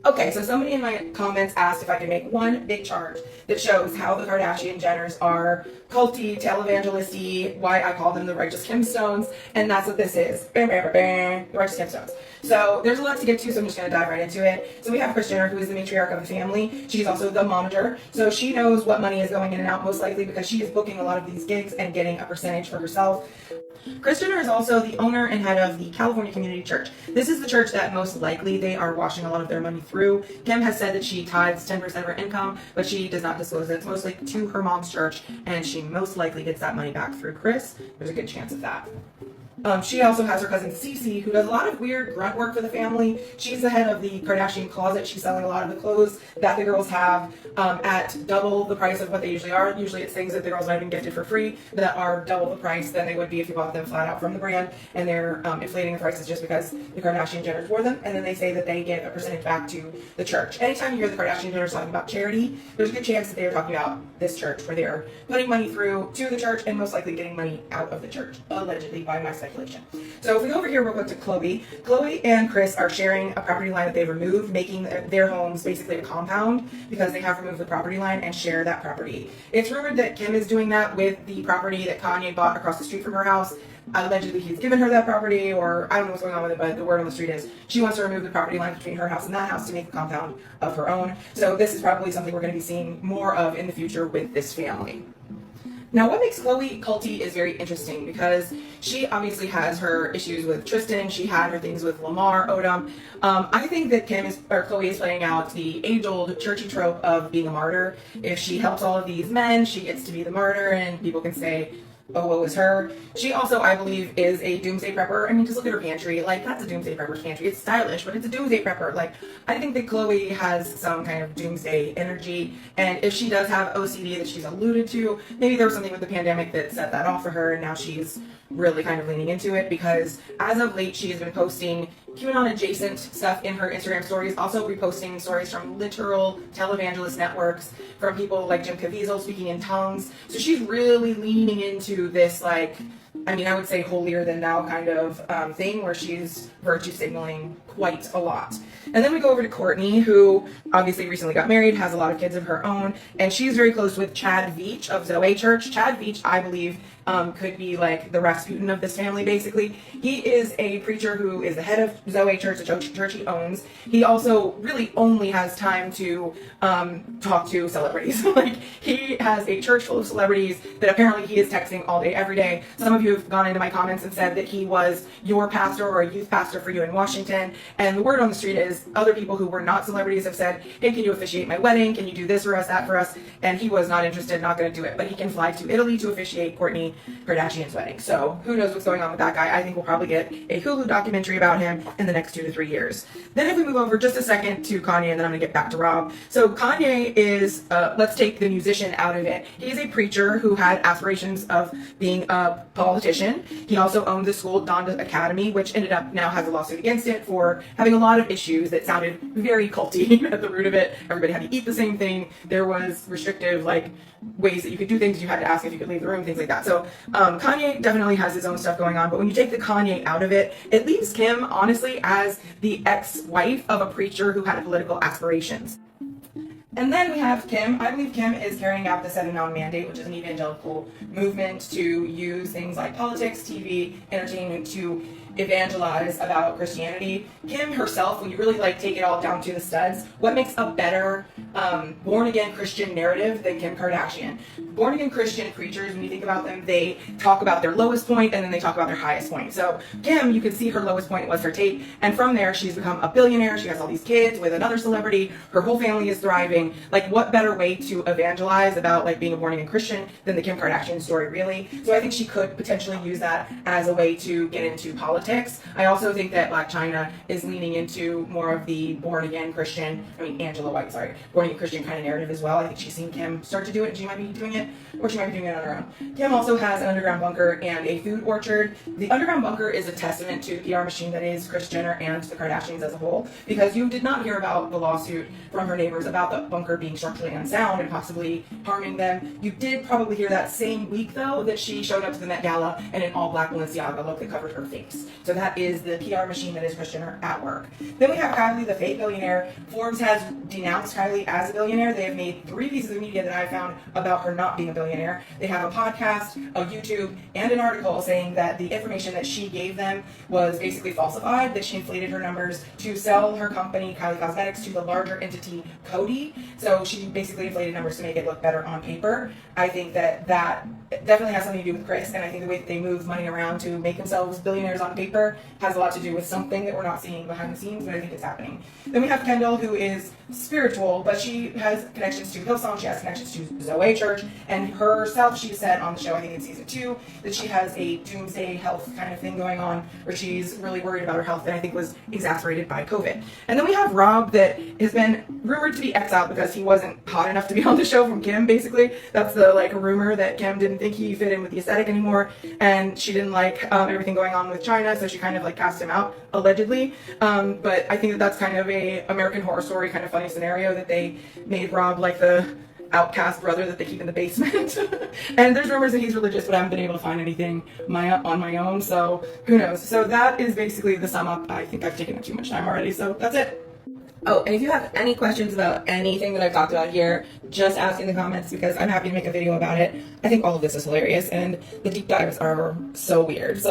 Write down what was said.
Okay, so somebody in my comments asked if I could make one big chart that shows how the Kardashian Jenners are culty, televangelisty, why I call them the righteous Kimstones, and that's what this is. Bam, bam, bam, bam, the righteous Kimstones. So there's a lot to get to, so I'm just going to dive right into it. So we have Kris Jenner, who is the matriarch of the family. She's also the momager, so she knows what money is going in and out, most likely because she is booking a lot of these gigs and getting a percentage for herself. Kris Jenner is also the owner and head of the California Community Church. This is the church that most likely they are washing a lot of their money through. Kim has said that she tithes 10% of her income, but she does not disclose it. It's mostly to her mom's church, and she most likely gets that money back through Kris. There's a good chance of that. She also has her cousin Cece, who does a lot of weird grunt work for the family. She's the head of the Kardashian closet. She's selling a lot of the clothes that the girls have at double the price of what they usually are. Usually it's things that the girls might have been gifted for free that are double the price than they would be if you bought them flat out from the brand. And they're inflating the prices just because the Kardashian Jenners wore them. And then they say that they give a percentage back to the church. Anytime you hear the Kardashian Jenners talking about charity, there's a good chance that they are talking about this church, where they are putting money through to the church and most likely getting money out of the church, allegedly, by my speculation. So if we go over here real quick to Khloe and Kris are sharing a property line that they've removed, making their homes basically a compound because they have removed the property line and share that property. It's rumored that Kim is doing that with the property that Kanye bought across the street from her house. Allegedly, he's given her that property, or I don't know what's going on with it, but the word on the street is she wants to remove the property line between her house and that house to make a compound of her own. So this is probably something we're going to be seeing more of in the future with this family. Now, what makes Khloe culty is very interesting because she obviously has her issues with Tristan. She had her things with Lamar Odom. I think that Khloe is playing out the age-old churchy trope of being a martyr. If she helps all of these men, she gets to be the martyr, and people can say, oh, woe is her. She also, I believe, is a doomsday prepper. I mean, just look at her pantry. Like, that's a doomsday prepper's pantry. It's stylish, but it's a doomsday prepper. Like, I think that Khloe has some kind of doomsday energy. And if she does have OCD that she's alluded to, maybe there was something with the pandemic that set that off for her, and now she's really kind of leaning into it, because as of late, she has been posting QAnon adjacent stuff in her Instagram stories, also reposting stories from literal televangelist networks, from people like Jim Caviezel speaking in tongues. So she's really leaning into this, like, I mean, I would say holier than thou kind of thing, where she's virtue signaling quite a lot. And then we go over to Kourtney, who obviously recently got married, has a lot of kids of her own, and she's very close with Chad Veach of Zoe Church. Chad Veach, I believe, could be like the Rasputin of this family, basically. He is a preacher who is the head of Zoe Church, the church he owns. He also really only has time to talk to celebrities. Like, he has a church full of celebrities that apparently he is texting all day, every day. Some of you have gone into my comments and said that he was your pastor or a youth pastor for you in Washington. And the word on the street is other people who were not celebrities have said, hey, can you officiate my wedding? Can you do this for us, that for us? And he was not interested, not going to do it. But he can fly to Italy to officiate Kourtney Kardashian's wedding. So who knows what's going on with that guy. I think we'll probably get a Hulu documentary about him in the next 2 to 3 years. Then if we move over just a second to Kanye, and then I'm going to get back to Rob. So Kanye is, let's take the musician out of it. He's a preacher who had aspirations of being a politician. He also owned the school Donda Academy, which ended up now has a lawsuit against it for having a lot of issues that sounded very culty at the root of it. Everybody had to eat the same thing. There was restrictive, like, ways that you could do things. You had to ask if you could leave the room, things like that. So Kanye definitely has his own stuff going on, but when you take the Kanye out of it, it leaves Kim, honestly, as the ex-wife of a preacher who had political aspirations. And then we have Kim. I believe Kim is carrying out the Set a Noun mandate, which is an evangelical movement to use things like politics, TV, entertainment to evangelize about Christianity. Kim herself, when you really take it all down to the studs, what makes a better born-again Christian narrative than Kim Kardashian? Born-again Christian preachers, when you think about them, they talk about their lowest point and then they talk about their highest point. So Kim, you can see her lowest point was her tape, and from there she's become a billionaire. She has all these kids with another celebrity. Her whole family is thriving. Like, what better way to evangelize about being a born-again Christian than the Kim Kardashian story, really? So I think she could potentially use that as a way to get into politics. I also think that Blac Chyna is leaning into more of the born-again Christian, Angela White, born-again Christian kind of narrative as well. I think she's seen Kim start to do it, and she might be doing it, or she might be doing it on her own. Kim also has an underground bunker and a food orchard. The underground bunker is a testament to the PR machine that is Kris Jenner and the Kardashians as a whole, because you did not hear about the lawsuit from her neighbors about the bunker being structurally unsound and possibly harming them. You did probably hear that same week, though, that she showed up to the Met Gala in an all-black Balenciaga look that covered her face. So that is the PR machine that is Kris Jenner at work. Then we have Kylie, the fake billionaire. Forbes has denounced Kylie as a billionaire. They have made 3 pieces of media that I found about her not being a billionaire. They have a podcast, a YouTube, and an article saying that the information that she gave them was basically falsified, that she inflated her numbers to sell her company, Kylie Cosmetics, to the larger entity, Coty. So she basically inflated numbers to make it look better on paper. I think that definitely has something to do with Kris, and I think the way that they move money around to make themselves billionaires on paper has a lot to do with something that we're not seeing behind the scenes, but I think it's happening. Then we have Kendall, who is spiritual, but she has connections to Hillsong, she has connections to Zoe Church, and herself, she said on the show, I think in season 2, that she has a doomsday health kind of thing going on, where she's really worried about her health, and I think was exacerbated by COVID. And then we have Rob, that has been rumored to be exiled because he wasn't hot enough to be on the show from Kim, basically. That's the rumor that Kim didn't think he fit in with the aesthetic anymore, and she didn't like everything going on with China, so she kind of cast him out, allegedly. But I think that that's kind of a American Horror Story kind of funny scenario, that they made Rob like the outcast brother that they keep in the basement. And there's rumors that he's religious, but I haven't been able to find anything on my own, so who knows. So that is basically the sum up. I think I've taken up too much time already, so that's it. Oh, and if you have any questions about anything that I've talked about here, just ask in the comments, because I'm happy to make a video about it. I think all of this is hilarious, and the deep dives are so weird. So